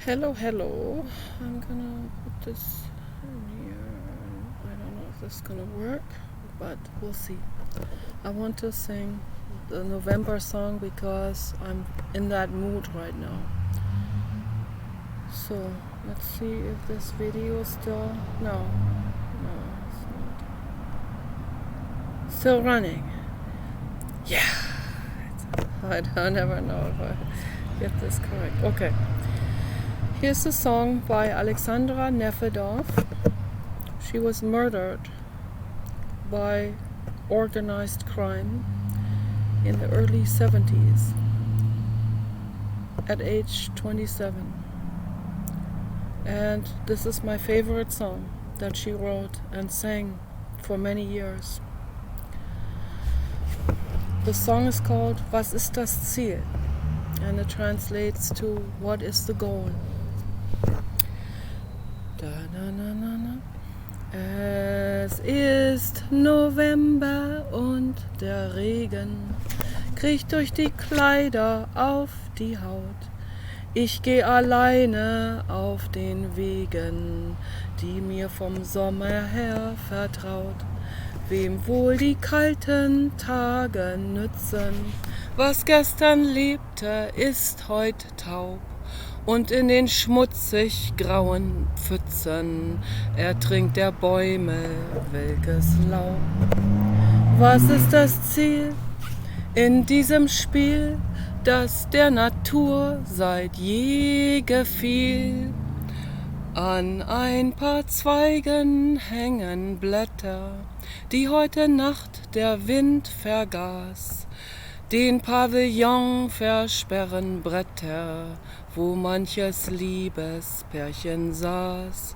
Hello. I'm gonna put this in here. I don't know if this is gonna work, but we'll see. I want to sing the November song because I'm in that mood right now. So let's see if this video is still. No, it's not. Still running. Yeah. I never know if I get this correct. Okay. Here's a song by Alexandra Nefedov. She was murdered by organized crime in the early 70s at age 27. And this is my favorite song that she wrote and sang for many years. The song is called Was ist das Ziel? And it translates to What is the goal? Es ist November und der Regen kriecht durch die Kleider auf die Haut. Ich geh alleine auf den Wegen, die mir vom Sommer her vertraut. Wem wohl die kalten Tage nützen, was gestern lebte, ist heut taub. Und in den schmutzig grauen Pfützen ertrinkt der Bäume welkes Laub. Was ist das Ziel in diesem Spiel, das der Natur seit je gefiel? An ein paar Zweigen hängen Blätter, die heute Nacht der Wind vergaß. Den Pavillon versperren Bretter, wo manches Liebespärchen saß.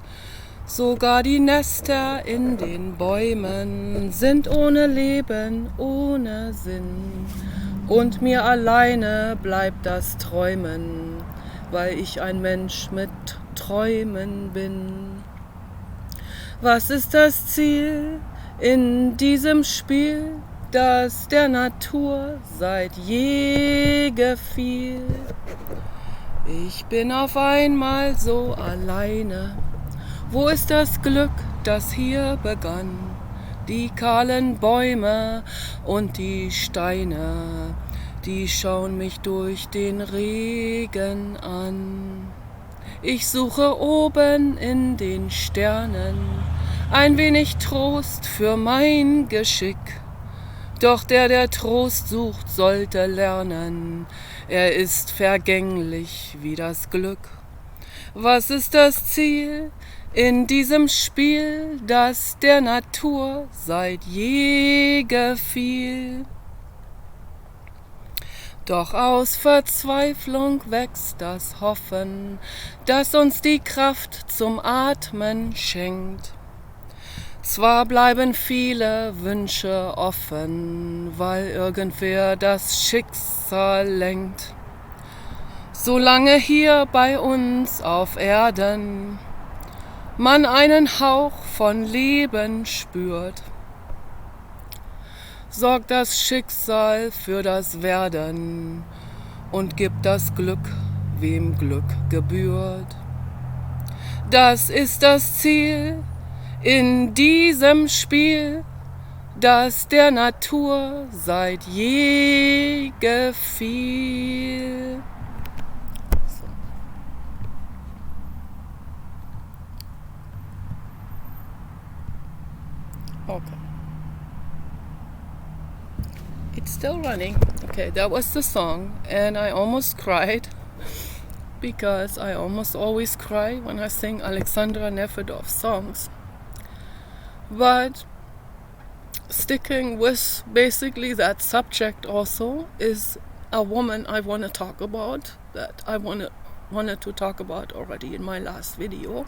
Sogar die Nester in den Bäumen sind ohne Leben, ohne Sinn. Und mir alleine bleibt das Träumen, weil ich ein Mensch mit Träumen bin. Was ist das Ziel in diesem Spiel, das der Natur seit je gefiel? Ich bin auf einmal so alleine. Wo ist das Glück, das hier begann? Die kahlen Bäume und die Steine, die schauen mich durch den Regen an. Ich suche oben in den Sternen ein wenig Trost für mein Geschick. Doch der Trost sucht, sollte lernen, er ist vergänglich wie das Glück. Was ist das Ziel in diesem Spiel, das der Natur seit je gefiel? Doch aus Verzweiflung wächst das Hoffen, das uns die Kraft zum Atmen schenkt. Zwar bleiben viele Wünsche offen, weil irgendwer das Schicksal lenkt. Solange hier bei uns auf Erden man einen Hauch von Leben spürt, sorgt das Schicksal für das Werden und gibt das Glück, wem Glück gebührt. Das ist das Ziel in diesem Spiel, das der Natur seit je gefiel. Okay. It's still running. Okay, that was the song, and I almost cried because I almost always cry when I sing Alexandra Nefedov songs. But sticking with basically that subject also is a woman I want to talk about, that I wanted to talk about already in my last video,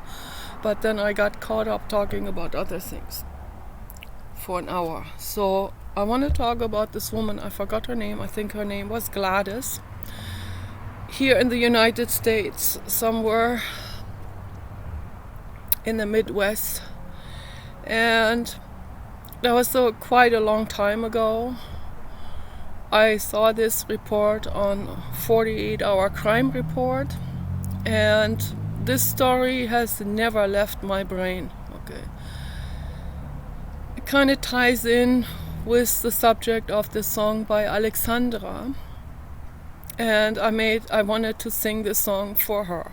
but then I got caught up talking about other things for an hour. So I want to talk about this woman. I forgot her name. I think her name was Gladys. Here in the United States, somewhere in the Midwest. And that was quite a long time ago. I saw this report on 48 Hour Crime Report, And this story has never left my brain. Okay. It kind of ties in with the subject of the song by Alexandra. And I wanted to sing this song for her,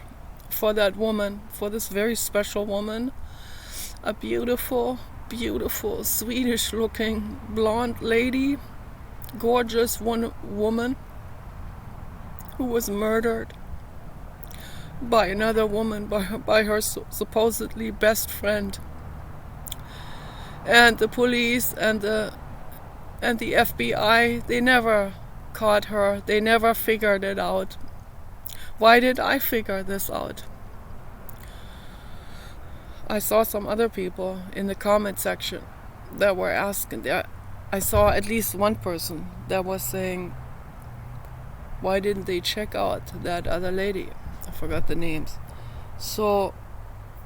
for that woman, for this very special woman, a beautiful, beautiful, Swedish-looking blonde lady, gorgeous woman who was murdered by another woman, by her supposedly best friend. And the police and the FBI, they never caught her. They never figured it out. Why did I figure this out? I saw some other people in the comment section that were asking. I saw at least one person that was saying, why didn't they check out that other lady? I forgot the names. So,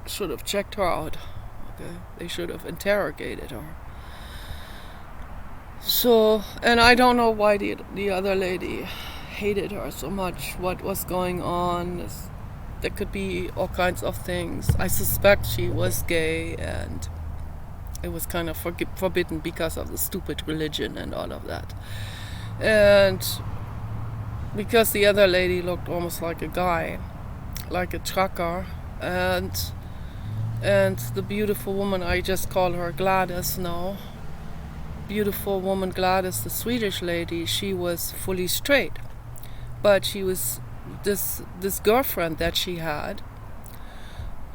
should have checked her out. Okay, they should have interrogated her. So, and I don't know why the other lady hated her so much. What was going on? There could be all kinds of things. I suspect she was gay, and it was kind of forbidden because of the stupid religion and all of that. And because the other lady looked almost like a guy, like a trucker, and the beautiful woman, I just call her Gladys now, beautiful woman Gladys, the Swedish lady, she was fully straight. But she was, this girlfriend that she had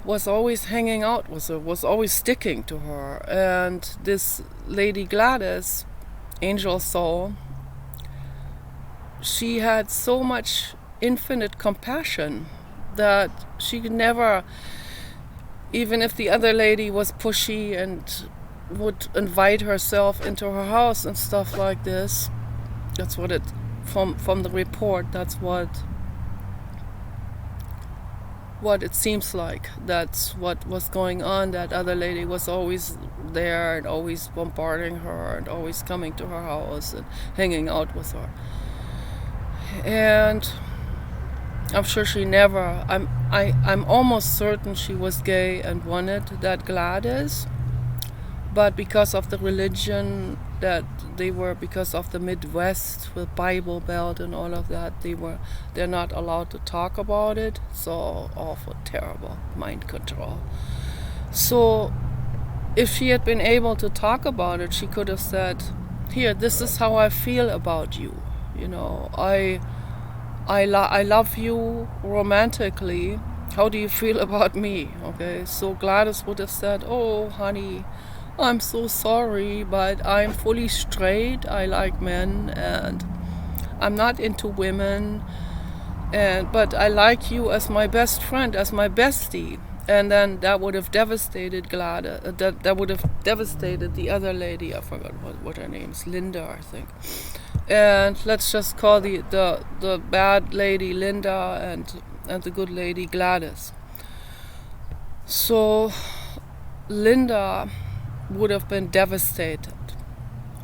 was always hanging out with her, was always sticking to her. And this lady Gladys, angel soul, she had so much infinite compassion that she could never, even if the other lady was pushy and would invite herself into her house and stuff like this, that's what it, from the report, that's what it seems like. That's what was going on. That other lady was always there and always bombarding her and always coming to her house and hanging out with her. And I'm sure she never, I'm almost certain she was gay and wanted that Gladys, but because of the religion that they were, because of the Midwest with Bible Belt and all of that, they're not allowed to talk about it. So awful, terrible mind control. So if she had been able to talk about it, she could have said, here, this is how I feel about you. You know, I love you romantically. How do you feel about me? Okay, so Gladys would have said, oh, honey, I'm so sorry, but I'm fully straight. I like men, and I'm not into women. But I like you as my best friend, as my bestie. And then that would have devastated Gladys. That would have devastated the other lady. I forgot what her name is. Linda, I think. And let's just call the bad lady Linda and the good lady Gladys. So Linda would have been devastated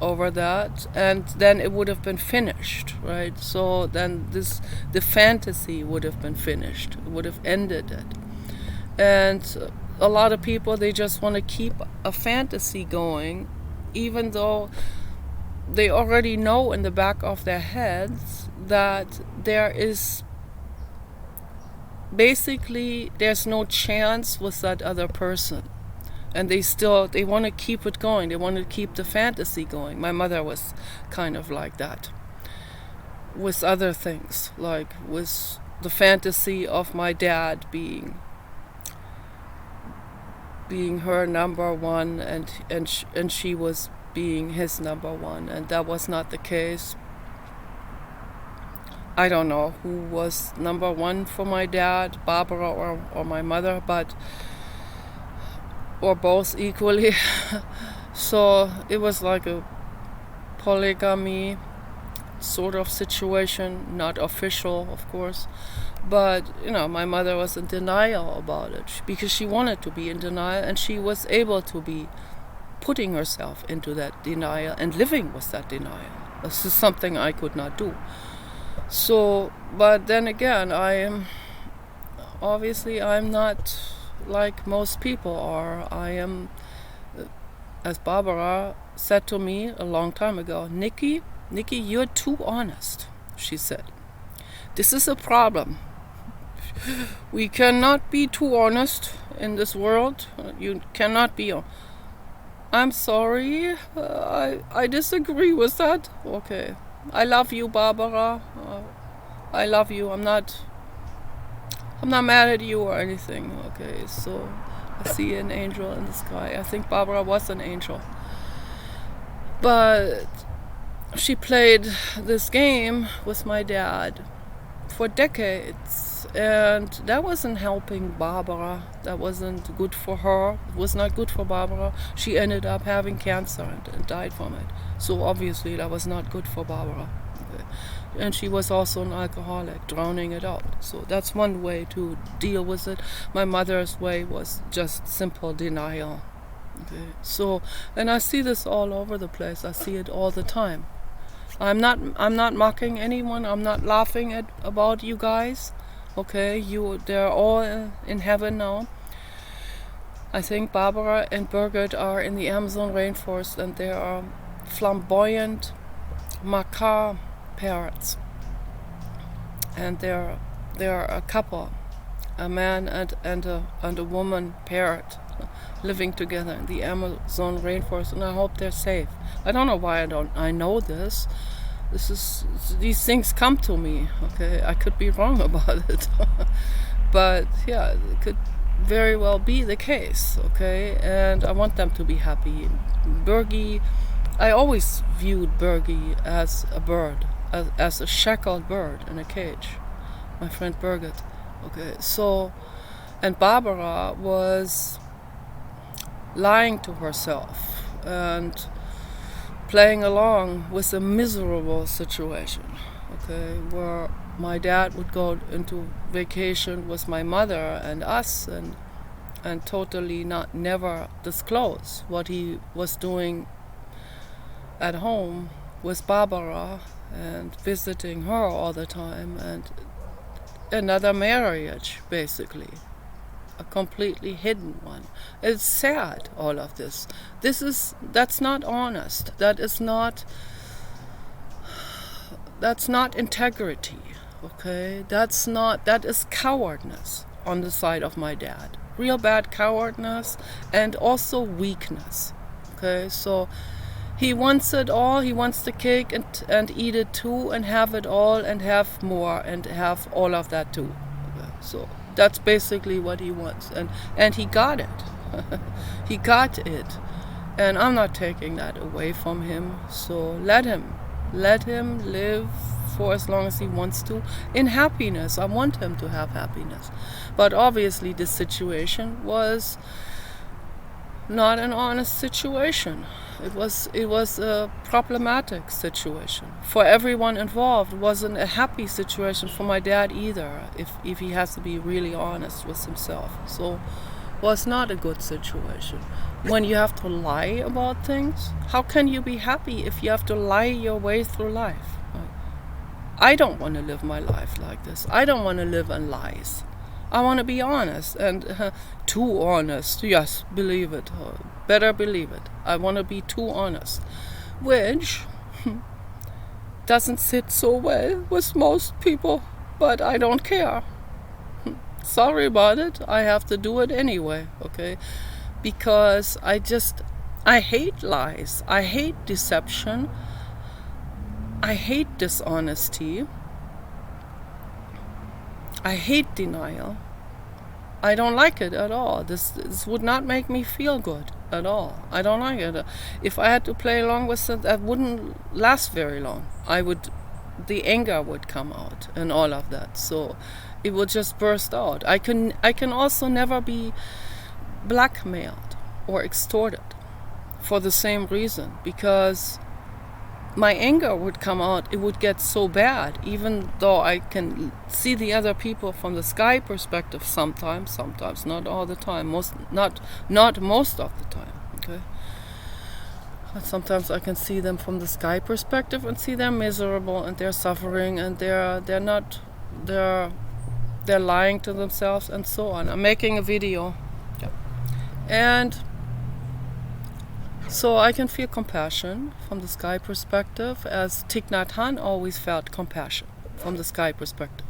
over that, and then it would have been finished, right? So then the fantasy would have been finished. It would have ended it. And a lot of people, they just want to keep a fantasy going, even though they already know in the back of their heads that there's no chance with that other person. And they want to keep it going. They want to keep the fantasy going. My mother was kind of like that with other things, like with the fantasy of my dad being her number one, and she was being his number one, and that was not the case. I don't know who was number one for my dad, Barbara or my mother, or both equally. So it was like a polygamy sort of situation, not official, of course. But, my mother was in denial about it because she wanted to be in denial, and she was able to be putting herself into that denial and living with that denial. This is something I could not do. So, but then again, obviously I'm not like most people are. I am, as Barbara said to me a long time ago, Nikki, you're too honest, she said. This is a problem. We cannot be too honest in this world. You cannot be. I'm sorry. I disagree with that. Okay. I love you, Barbara. I love you. I'm not mad at you or anything. Okay. So I see an angel in the sky. I think Barbara was an angel. But she played this game with my dad for decades, and that wasn't helping Barbara. That wasn't good for her. It was not good for Barbara. She ended up having cancer and died from it. So obviously that was not good for Barbara. Okay. And she was also an alcoholic, drowning it out. So that's one way to deal with it. My mother's way was just simple denial. Okay. So, and I see this all over the place. I see it all the time. I'm not mocking anyone. I'm not laughing about you guys. Okay, they're all in heaven now. I think Barbara and Birgit are in the Amazon rainforest, and they are flamboyant macaw parrots. And they're a couple, a man and a woman parrot, living together in the Amazon rainforest, and I hope they're safe. I don't know why I know this. These things come to me. Okay, I could be wrong about it, but yeah, it could very well be the case. Okay, and I want them to be happy. Birgie, I always viewed Birgie as a bird, as a shackled bird in a cage. My friend Birgit. Okay, so, and Barbara was lying to herself and playing along with a miserable situation, okay, where my dad would go into vacation with my mother and us and totally never disclose what he was doing at home with Barbara and visiting her all the time, and another marriage basically. A completely hidden one. It's sad, all of this. That's not honest. That's not integrity. Okay? That is cowardness on the side of my dad. Real bad cowardness and also weakness. Okay? So he wants it all. He wants the cake and eat it too, and have it all and have more and have all of that too. Okay? So that's basically what he wants, and he got it. He got it, and I'm not taking that away from him. So let him live for as long as he wants to in happiness. I want him to have happiness, but obviously this situation was not an honest situation. It was a problematic situation for everyone involved. It wasn't a happy situation for my dad either, if he has to be really honest with himself. So it was not a good situation. When you have to lie about things, how can you be happy if you have to lie your way through life? I don't want to live my life like this. I don't want to live in lies. I want to be honest, and too honest. Yes, believe it. Better believe it. I want to be too honest, which doesn't sit so well with most people, but I don't care. Sorry about it. I have to do it anyway, okay? Because I hate lies. I hate deception. I hate dishonesty. I hate denial. I don't like it at all. This would not make me feel good at all. I don't like it. If I had to play along with it, that wouldn't last very long. The anger would come out and all of that. So it would just burst out. I can also never be blackmailed or extorted for the same reason, because my anger would come out. It would get so bad, even though I can see the other people from the sky perspective sometimes, not all the time, not most of the time, okay? But sometimes I can see them from the sky perspective and see them miserable and they're suffering and they're they're lying to themselves and so on. I'm making a video. Yeah. And so I can feel compassion from the sky perspective, as Thich Nhat Hanh always felt compassion from the sky perspective.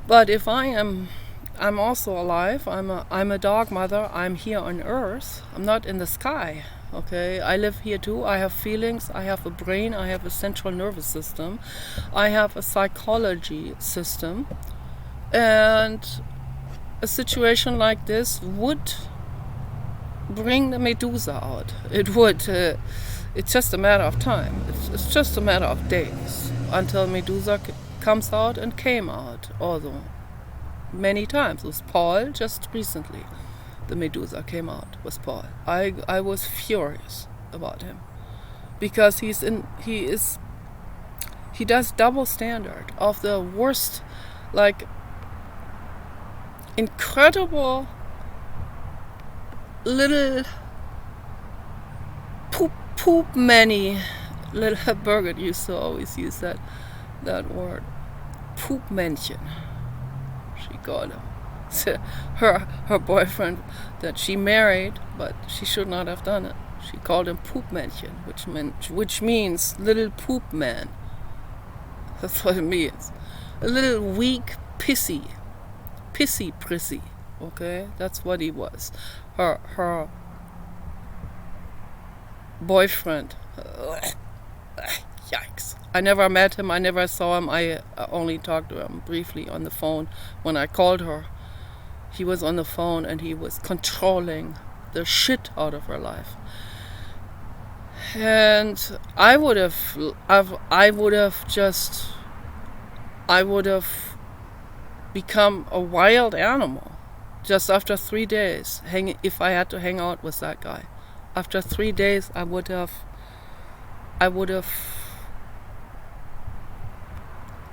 But if I'm also alive. I'm a dog mother. I'm here on Earth. I'm not in the sky. Okay, I live here too. I have feelings. I have a brain. I have a central nervous system. I have a psychology system. And a situation like this would bring the Medusa out. It would. It's just a matter of time. It's just a matter of days until Medusa comes out and came out. Although many times with Paul, just recently, the Medusa came out with Paul. I was furious about him because he does double standard of the worst, like incredible little poop many little Birgit used to always use that word, Poopmännchen. She called him. Her boyfriend that she married, but she should not have done it. She called him Poopmännchen, which means little poop man. That's what it means. A little weak, pissy prissy. Okay, that's what he was. Her boyfriend. Yikes. I never met him, I never saw him, I only talked to him briefly on the phone. When I called her, he was on the phone and he was controlling the shit out of her life. And I would have become a wild animal just after 3 days, if I had to hang out with that guy. After 3 days, I would have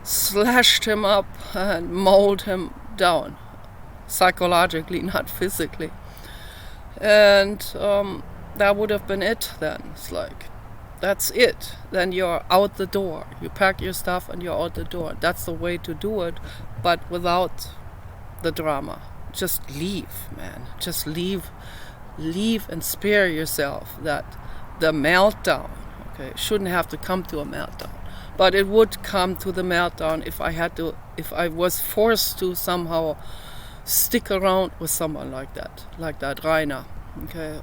slashed him up and mauled him down, psychologically, not physically. And that would have been it then. It's like, that's it. Then you're out the door. You pack your stuff and you're out the door. That's the way to do it, but without the drama. Just leave, man. Just leave and spare yourself the meltdown. Okay, it shouldn't have to come to a meltdown. But it would come to the meltdown if I was forced to somehow stick around with someone like that Rainer. Okay.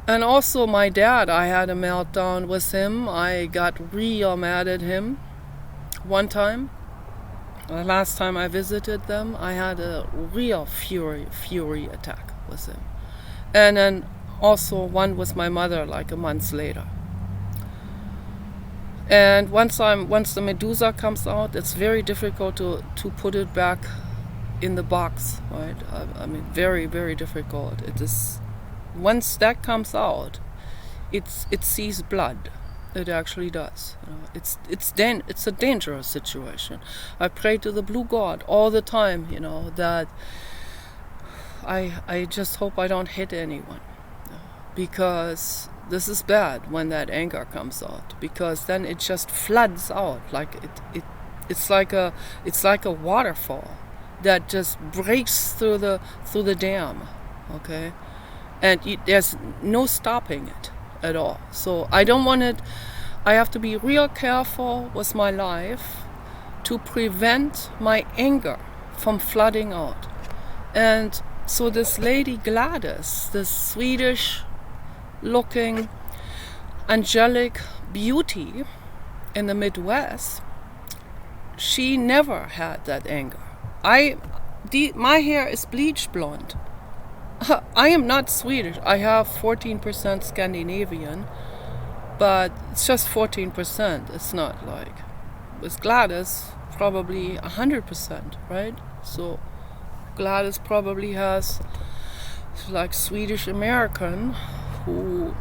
And also my dad, I had a meltdown with him. I got real mad at him one time. The last time I visited them, I had a real fury attack with him. And then also one with my mother, like a month later. And once the Medusa comes out, it's very difficult to put it back in the box, right? I mean, very, very difficult. It is. Once that comes out, it sees blood. It actually does. It's a dangerous situation. I pray to the blue god all the time, that I just hope I don't hit anyone, because this is bad when that anger comes out, because then it just floods out like it's like a waterfall that just breaks through the dam, okay, and there's no stopping it at all. So I don't want it. I have to be real careful with my life to prevent my anger from flooding out. And so this lady Gladys, this Swedish looking angelic beauty in the Midwest, she never had that anger. My hair is bleach blonde. I am not Swedish. I have 14% Scandinavian, but it's just 14%. It's not like with Gladys probably 100%, right? So Gladys probably has like Swedish American, who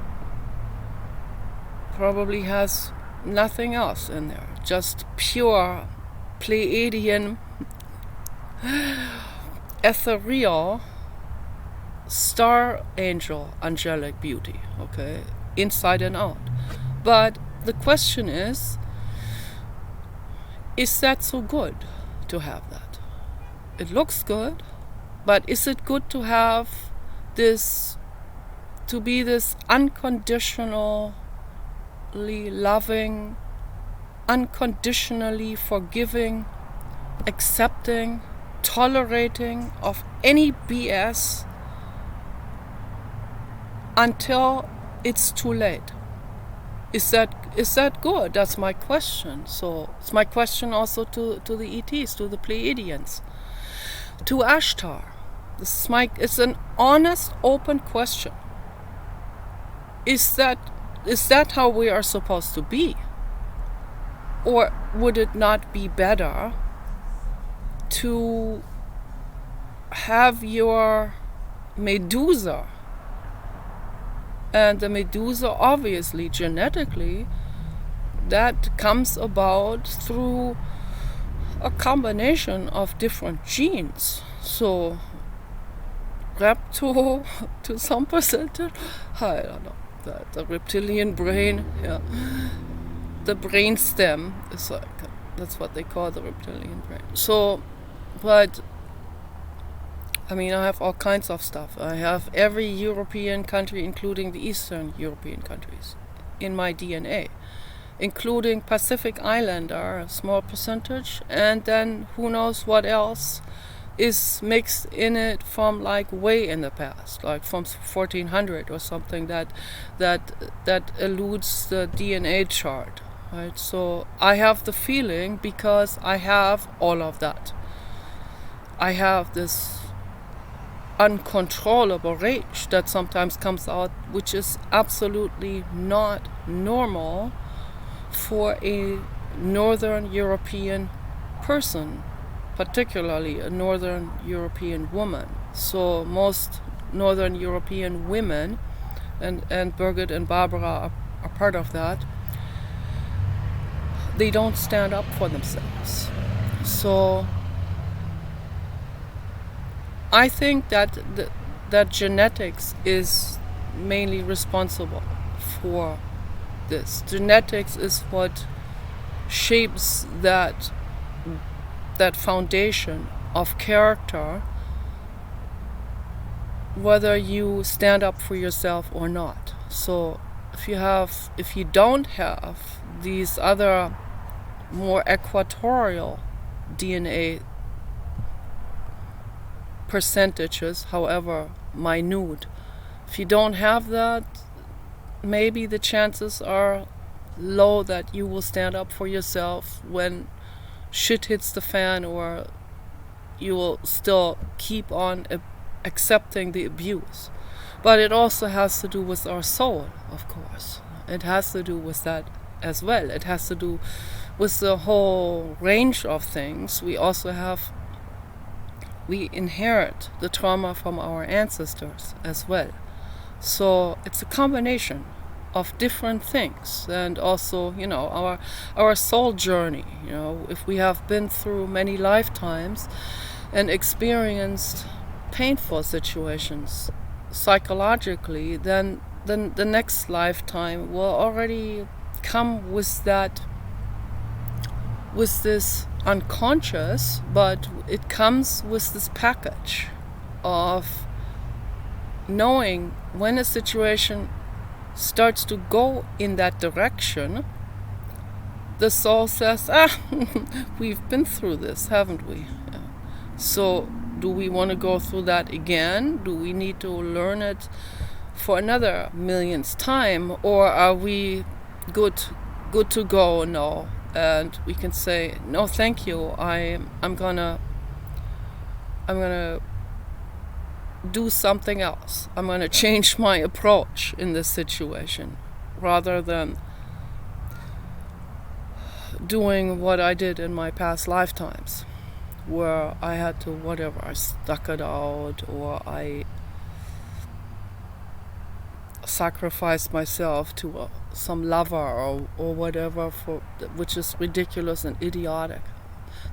probably has nothing else in there, just pure Pleiadian, ethereal, star angel, angelic beauty, okay, inside and out. But the question is that so good to have that. It looks good, but is it good to have this, to be this unconditionally loving, unconditionally forgiving, accepting, tolerating of any BS until it's too late? Is that good? That's my question. So it's my question also to the ETs, to the Pleiadians, to Ashtar. It's an honest, open question. Is that how we are supposed to be? Or would it not be better to have your Medusa, and the Medusa obviously genetically that comes about through a combination of different genes. So repto to some percentage, I don't know, the reptilian brain, yeah. The brain stem is like, that's what they call the reptilian brain. So, but I mean, I have all kinds of stuff. I have every European country, including the Eastern European countries, in my DNA, including Pacific Islander, a small percentage, and then who knows what else is mixed in it from like way in the past, like from 1400 or something that eludes the DNA chart, right? So I have the feeling, because I have all of that, I have this uncontrollable rage that sometimes comes out, which is absolutely not normal for a Northern European person, particularly a Northern European woman. So most Northern European women, and Birgit and Barbara are part of that, they don't stand up for themselves. So I think that that genetics is mainly responsible for this. Genetics is what shapes that foundation of character, whether you stand up for yourself or not. So if you don't have these other more equatorial DNA percentages, however minute, if you don't have that, maybe the chances are low that you will stand up for yourself when shit hits the fan, or you will still keep on accepting the abuse. But it also has to do with our soul, of course. It has to do with that as well. It has to do with the whole range of things. We inherit the trauma from our ancestors as well. So it's a combination of different things, and also, our soul journey. If we have been through many lifetimes and experienced painful situations psychologically, then the next lifetime will already come with this unconscious, but it comes with this package of knowing when a situation starts to go in that direction. The soul says, we've been through this, haven't we? Yeah. So do we want to go through that again? Do we need to learn it for another millionth time, or are we good to go now? And we can say, no, thank you. I'm gonna do something else. I'm gonna change my approach in this situation, rather than doing what I did in my past lifetimes, where I had to I stuck it out, or I sacrificed myself to some lover or whatever, which is ridiculous and idiotic.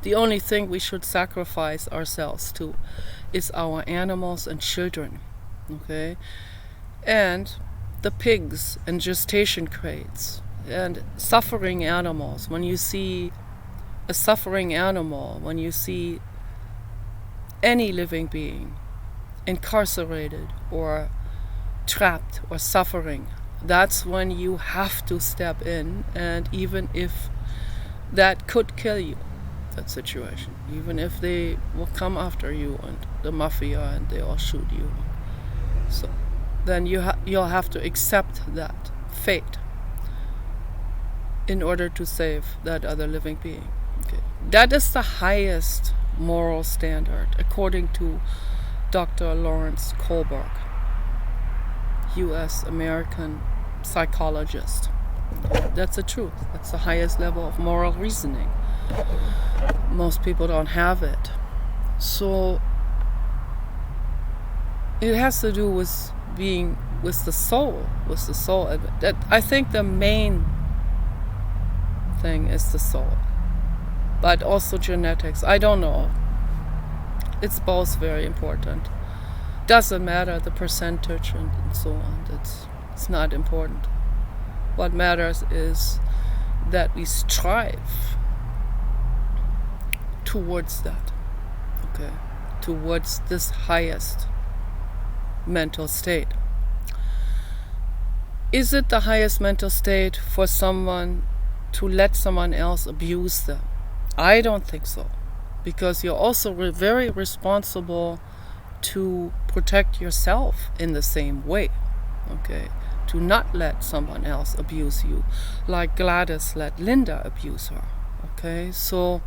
The only thing we should sacrifice ourselves to is our animals and children, okay? And the pigs and gestation crates and suffering animals. When you see a suffering animal, when you see any living being incarcerated or trapped or suffering, that's when you have to step in. And even if that could kill you, that situation, even if they will come after you and the mafia and they all shoot you, so then you'll have to accept that fate in order to save that other living being. Okay. That is the highest moral standard, according to Dr. Lawrence Kohlberg, U.S. American psychologist. That's the truth. That's the highest level of moral reasoning. Most people don't have it. So it has to do with being with the soul. That, I think the main thing is the soul, but also genetics. I don't know. It's both very important. Doesn't matter the percentage and so on. It's not important. What matters is that we strive towards that, okay, towards this highest mental state. Is it the highest mental state for someone to let someone else abuse them? I don't think so, because you're also very responsible to protect yourself in the same way, okay, to not let someone else abuse you, like Gladys let Linda abuse her, okay. So,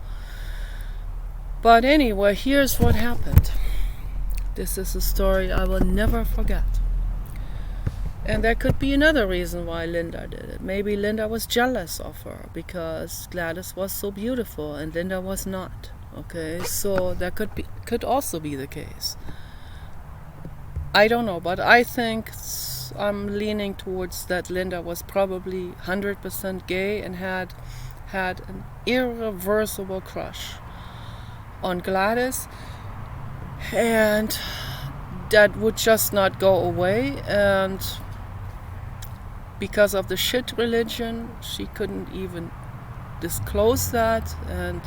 but anyway, here's what happened. This is a story I will never forget. And there could be another reason why Linda did it. Maybe Linda was jealous of her because Gladys was so beautiful and Linda was not. Okay, so that could also be the case. I don't know, but I think I'm leaning towards that Linda was probably 100% gay and had an irreversible crush on Gladys, and that would just not go away. And because of the shit religion, she couldn't even disclose that, and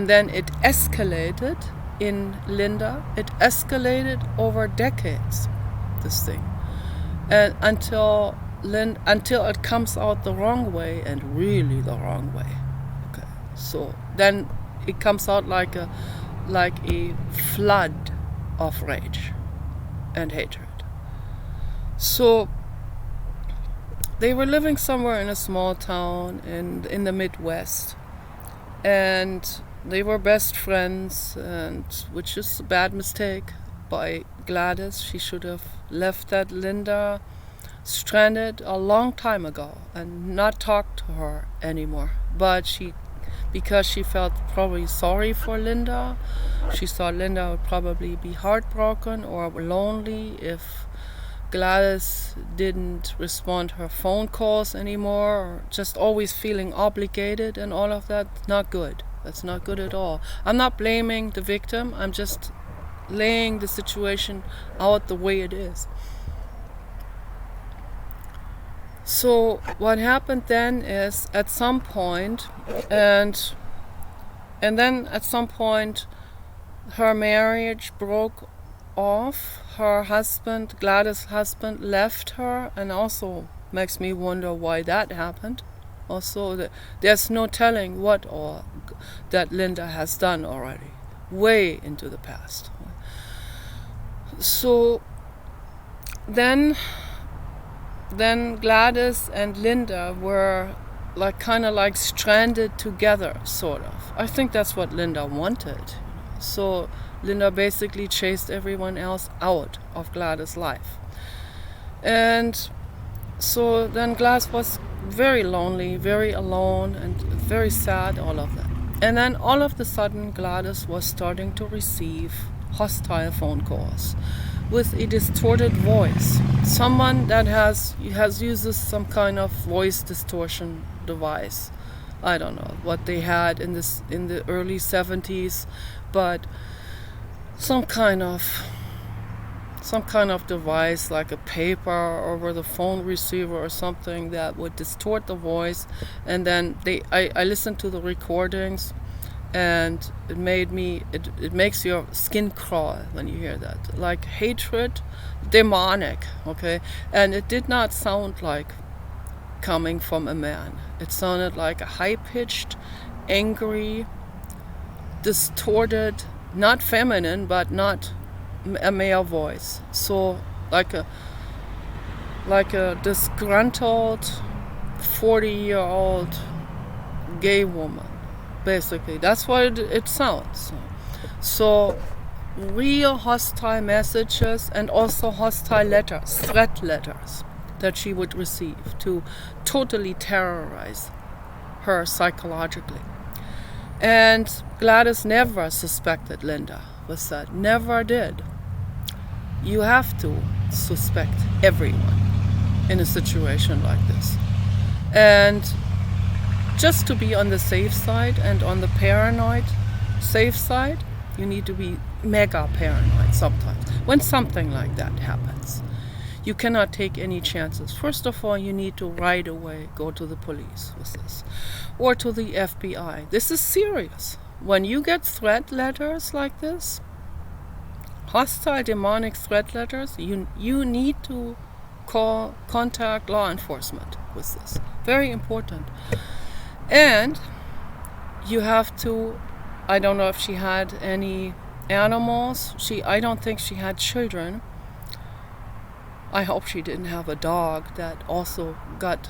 then it escalated in Linda. It escalated over decades, this thing, and until it comes out the wrong way, and really the wrong way. Okay, so then it comes out like a flood of rage and hatred. So they were living somewhere in a small town in the Midwest, and they were best friends, and which is a bad mistake by Gladys. She should have left that Linda stranded a long time ago and not talked to her anymore. But because she felt probably sorry for Linda, she thought Linda would probably be heartbroken or lonely if Gladys didn't respond to her phone calls anymore, or just always feeling obligated and all of that. Not good. That's not good at all. I'm not blaming the victim. I'm just laying the situation out the way it is. So what happened then is, at some point, and then at some point, her marriage broke off. Her husband, Gladys' husband, left her, and also makes me wonder why that happened. Also, there's no telling what all that Linda has done already, way into the past. So then Gladys and Linda were kind of stranded together, sort of. I think that's what Linda wanted. So Linda basically chased everyone else out of Gladys' life. And so then Gladys was very lonely, very alone, and very sad, all of that. And then all of a sudden, Gladys was starting to receive hostile phone calls with a distorted voice. Someone that uses some kind of voice distortion device. I don't know what they had in the early 70s, but some kind of some kind of device like a paper over the phone receiver or something that would distort the voice. And then I listened to the recordings, and it makes your skin crawl when you hear that, like hatred, demonic, okay? And it did not sound like coming from a man. It sounded like a high-pitched, angry, distorted, not feminine, but not a male voice. So like a disgruntled 40-year-old gay woman. Basically, that's what it sounds. So real hostile messages, and also hostile letters, threat letters that she would receive to totally terrorize her psychologically. And Gladys never suspected Linda was that. Never did. You have to suspect everyone in a situation like this. And just to be on the safe side and on the paranoid safe side, you need to be mega paranoid sometimes when something like that happens. You cannot take any chances. First of all, you need to right away go to the police with this, or to the FBI. This is serious. When you get threat letters like this, hostile demonic threat letters, you need to contact law enforcement with this. Very important. And you have to, I don't know if she had any animals. I don't think she had children. I hope she didn't have a dog that also got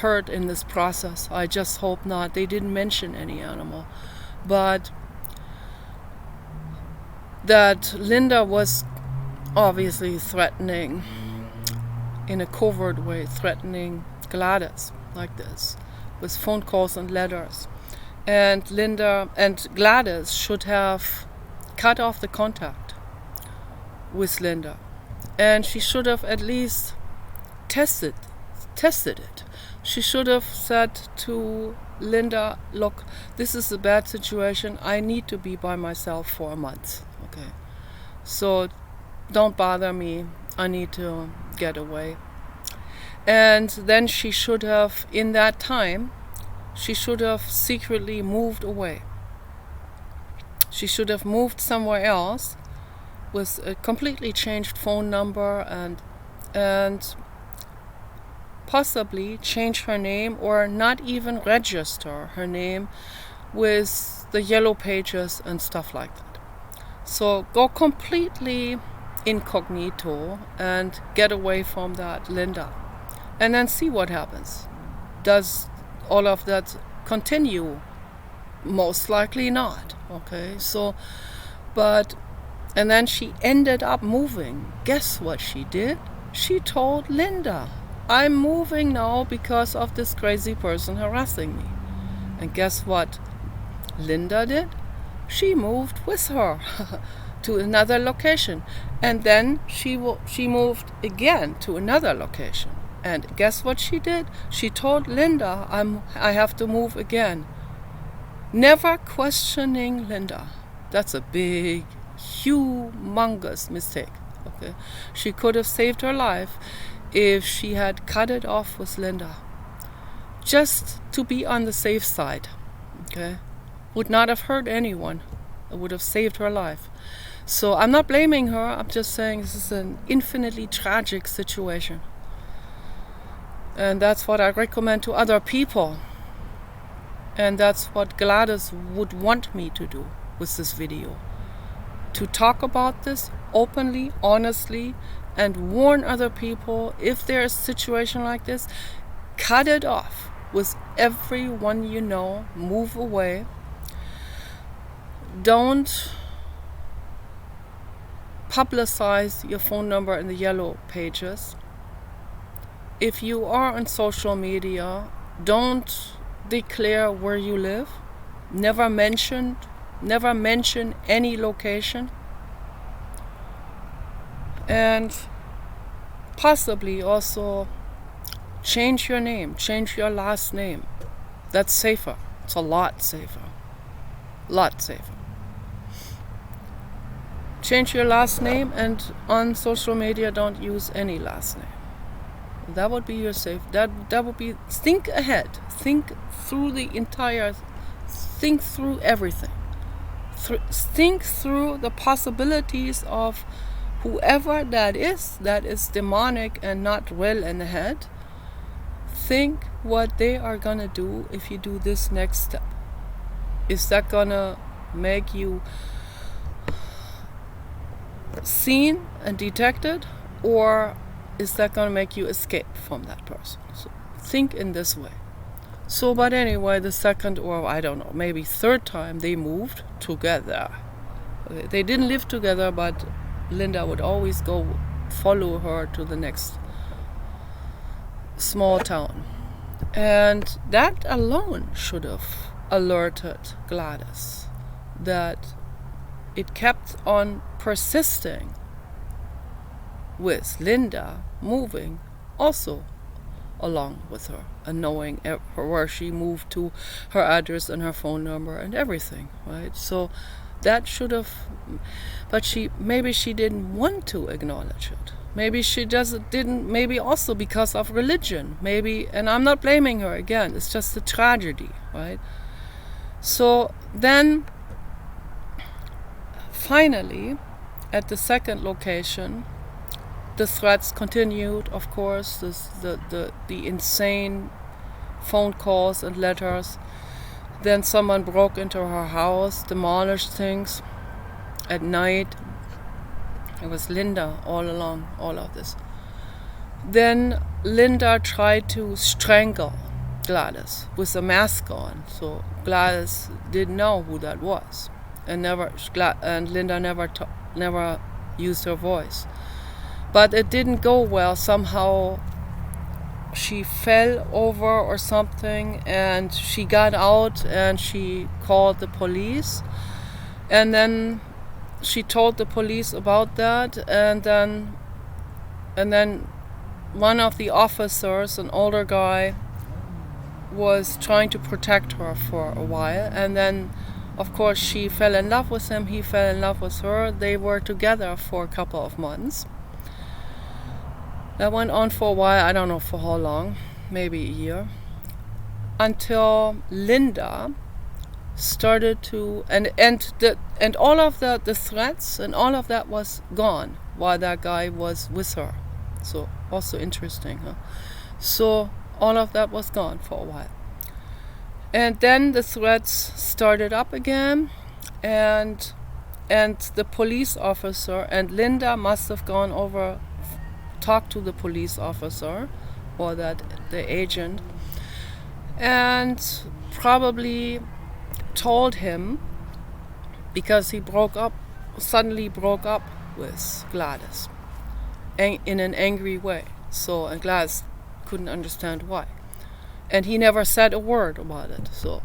hurt in this process. I just hope not. They didn't mention any animal. But that Linda was obviously threatening, in a covert way, threatening Gladys like this, with phone calls and letters. And Linda and Gladys should have cut off the contact with Linda. And she should have at least tested it. She should have said to Linda, look, this is a bad situation. I need to be by myself for a month. Okay. So don't bother me. I need to get away. And then she should have, in that time, she should have secretly moved away. She should have moved somewhere else with a completely changed phone number, and possibly change her name, or not even register her name with the yellow pages and stuff like that. So go completely incognito and get away from that Linda. And then see what happens. Does all of that continue? Most likely not. Okay, so, and then she ended up moving. Guess what she did? She told Linda, I'm moving now because of this crazy person harassing me. And guess what Linda did? She moved with her to another location. And then she moved again to another location. And guess what she did? She told Linda, I have to move again. Never questioning Linda. That's a big, humongous mistake. Okay, she could have saved her life if she had cut it off with Linda. Just to be on the safe side. Okay, would not have hurt anyone. It would have saved her life. So I'm not blaming her. I'm just saying this is an infinitely tragic situation. And that's what I recommend to other people. And that's what Gladys would want me to do with this video. To talk about this openly, honestly, and warn other people, if there's a situation like this, cut it off with everyone you know, move away. Don't publicize your phone number in the yellow pages. If you are on social media, don't declare where you live. Never mention any location. And possibly also change your name, change your last name. That's safer. It's a lot safer. Lot safer. change your last name, and on social media don't use any last name. That would be your safe. That would be, think ahead. Think through think through everything. Think through the possibilities of whoever that is demonic and not well in the head. Think what they are gonna do if you do this next step. Is that gonna make you seen and detected, or is that gonna make you escape from that person? So think in this way. So, but anyway, the second, or I don't know, maybe third time they moved together. Okay, they didn't live together, but Linda would always go follow her to the next small town. And that alone should have alerted Gladys that it kept on persisting with Linda moving also along with her and knowing where she moved to, her address and her phone number and everything, right? So that should have, but maybe she didn't want to acknowledge it. Maybe she didn't, maybe also because of religion, maybe, and I'm not blaming her again, it's just a tragedy, right? So then finally, at the second location, the threats continued, of course, the insane phone calls and letters. Then someone broke into her house, demolished things at night. It was Linda all along, all of this. Then Linda tried to strangle Gladys with a mask on, so Gladys didn't know who that was, and Linda never used her voice. But it didn't go well. Somehow she fell over or something, and she got out and she called the police. And then she told the police about that, and then one of the officers, an older guy, was trying to protect her for a while. And then, of course, she fell in love with him, he fell in love with her. They were together for a couple of months. That went on for a while, I don't know for how long, maybe a year, until Linda started to, and all of the threats and all of that was gone while that guy was with her. So also interesting, huh? So all of that was gone for a while. And then the threats started up again, and the police officer, and Linda must have gone over, talked to the police officer or the agent, and probably told him, because he suddenly broke up with Gladys in an angry way. So, and Gladys couldn't understand why. And he never said a word about it. So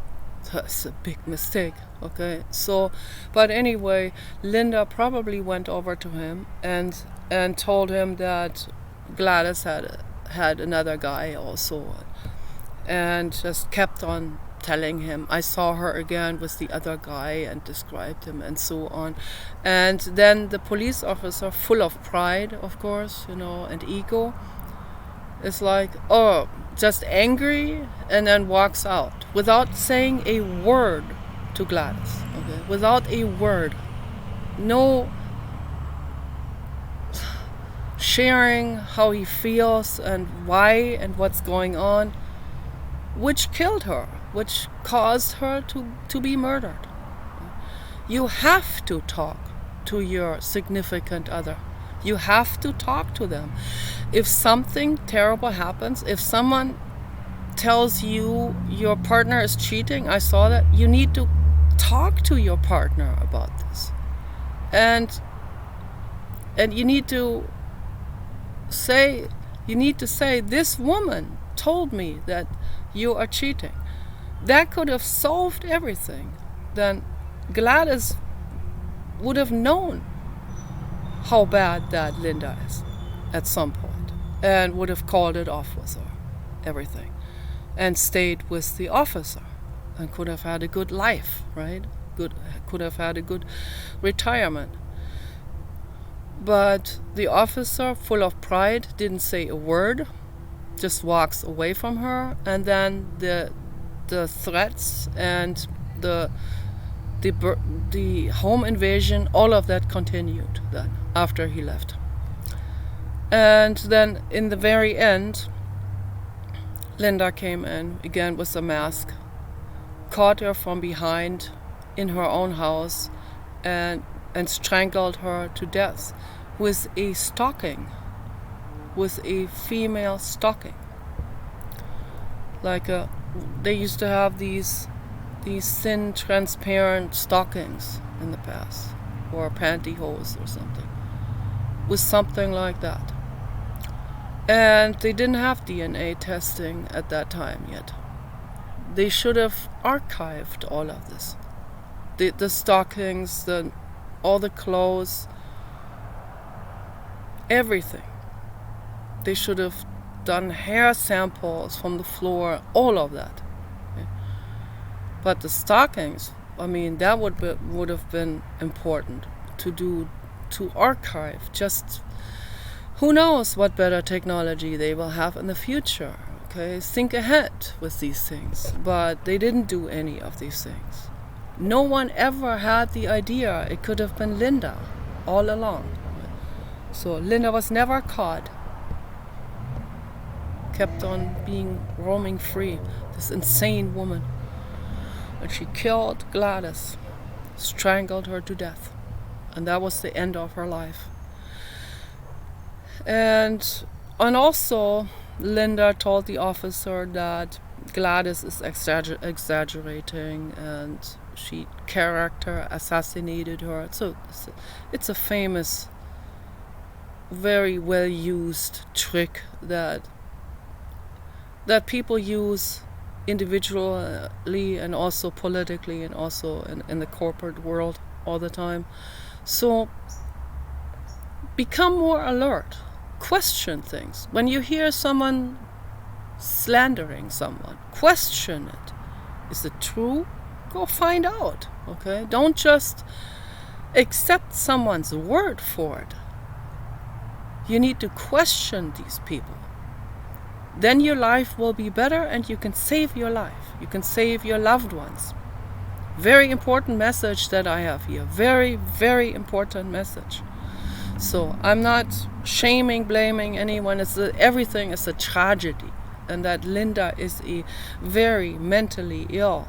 that's a big mistake, okay? So, but anyway, Linda probably went over to him and told him that Gladys had another guy also, and just kept on telling him, I saw her again with the other guy, and described him and so on. And then the police officer, full of pride, of course, and ego, is like, oh, just angry, and then walks out without saying a word to Gladys, okay? Without a word. No sharing how he feels and why and what's going on, which killed her, which caused her to be murdered. You have to talk to your significant other. You have to talk to them. If something terrible happens, if someone tells you your partner is cheating, I saw that, you need to talk to your partner about this. And you need to say, this woman told me that you are cheating. That could have solved everything. Then Gladys would have known how bad that Linda is at some point, and would have called it off with her, everything, and stayed with the officer, and could have had a good life, right? Could have had a good retirement. But the officer, full of pride, didn't say a word, just walks away from her, and then the threats and the home invasion, all of that continued then after he left. And then in the very end, Linda came in again with a mask, caught her from behind in her own house, and strangled her to death with a stocking, with a female stocking. They used to have these thin, transparent stockings in the past, or pantyhose or something, with something like that. And they didn't have DNA testing at that time yet. They should have archived all of this. The stockings, all the clothes, everything. They should have done hair samples from the floor, all of that. Okay? But the stockings, I mean, that would have been important to archive. Just who knows what better technology they will have in the future. Okay, think ahead with these things. But they didn't do any of these things. No one ever had the idea it could have been Linda all along. So Linda was never caught. Kept on roaming free. This insane woman. And she killed Gladys, strangled her to death. And that was the end of her life. And also, Linda told the officer that Gladys is exaggerating and she character assassinated her. So it's a famous, very well used trick that people use individually and also politically and also in the corporate world all the time. So become more alert. Question things. When you hear someone slandering someone, question it. Is it true? Go find out. Okay? Don't just accept someone's word for it. You need to question these people. Then your life will be better and you can save your life. You can save your loved ones. Very important message that I have here. Very, very important message. So I'm not shaming, blaming anyone. Everything is a tragedy. And that Linda is a very mentally ill,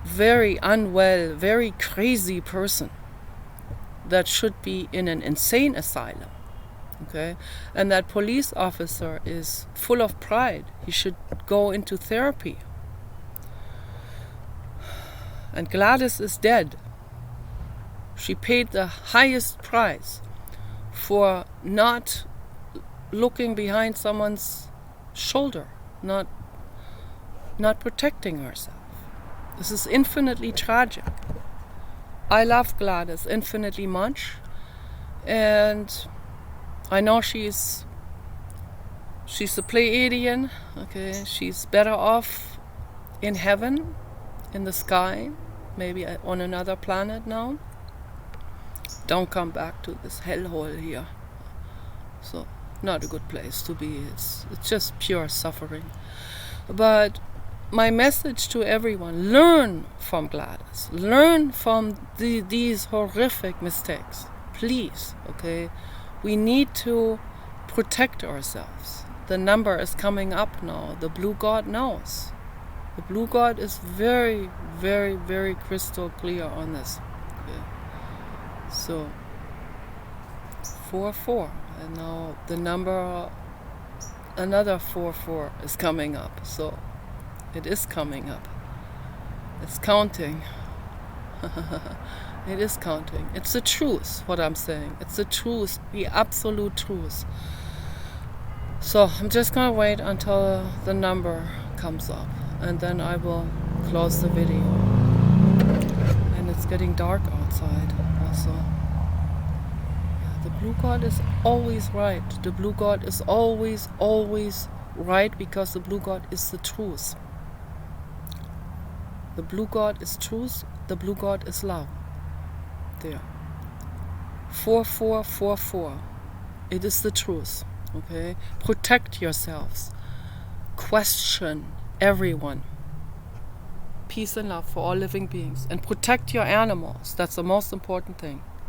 very unwell, very crazy person that should be in an insane asylum. Okay? And that police officer is full of pride. He should go into therapy. And Gladys is dead. She paid the highest price for not looking behind someone's shoulder, not protecting herself. This is infinitely tragic. I love Gladys infinitely much, and I know she's a Pleiadian. Okay, she's better off in heaven, in the sky, maybe on another planet now. Don't come back to this hellhole here. So, not a good place to be. It's just pure suffering. But my message to everyone, learn from Gladys. Learn from these horrific mistakes. Please, okay? We need to protect ourselves. The number is coming up now. The Blue God knows. The Blue God is very, very, very crystal clear on this. Okay? So 4-4, and now the number, another 4-4 is coming up. So it is coming up. It's counting. It is counting. It's the truth, what I'm saying. It's the truth, the absolute truth. So I'm just gonna wait until the number comes up, and then I will close the video. And it's getting dark outside also. Yeah, the Blue God is always right. The Blue God is always, always right, because the Blue God is the truth. The Blue God is truth. The Blue God is love. There. 4444. It is the truth. Okay? Protect yourselves. Question everyone. Peace and love for all living beings. And protect your animals. That's the most important thing.